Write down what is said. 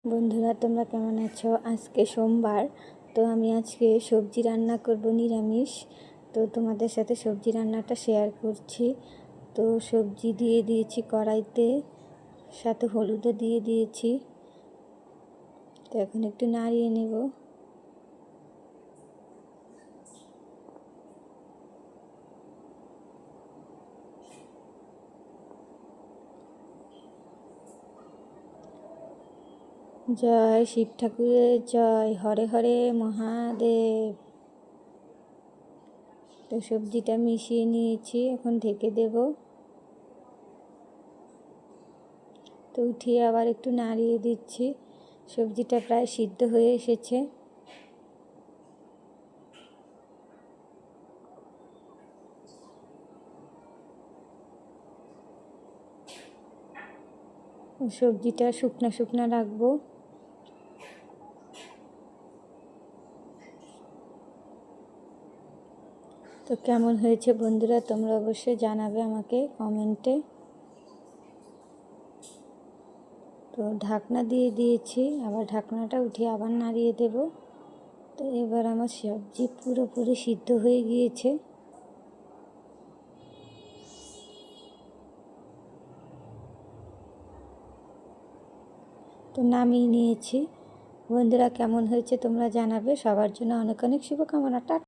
বন্ধুরা, তোমরা কেমন আছো? আজকে সোমবার, তো আমি আজকে সবজি রান্না করব, নিরামিষ। তো তোমাদের সাথে সবজি রান্নাটা শেয়ার করছি। তো সবজি দিয়ে দিয়েছি কড়াইতে, সাথে হলুদও দিয়ে দিয়েছি। তো এখন একটু নাড়িয়ে নেব। জয় শিব ঠাকুরের জয়, হরে হরে মহাদেব। তো সবজিটা মিশিয়ে নিয়েছি, এখন ঢেকে দেব। তো উঠিয়ে আবার একটু নাড়িয়ে দিচ্ছি। সবজিটা প্রায় সিদ্ধ হয়ে এসেছে। সবজিটা শুকনো শুকনো রাখবো। তো কেমন হয়েছে বন্ধুরা, তোমরা অবশ্যই জানাবে আমাকে কমেন্টে। তো ঢাকনা দিয়ে দিয়েছি, আবার ঢাকনাটা উঠিয়ে আবার নাড়িয়ে দেব। তো এবার আমার সবজি পুরোপুরি সিদ্ধ হয়ে গিয়েছে। তো নামিয়ে নিয়েছি। বন্ধুরা, কেমন হয়েছে তোমরা জানাবে। সবার জন্য অনেক অনেক শুভকামনা।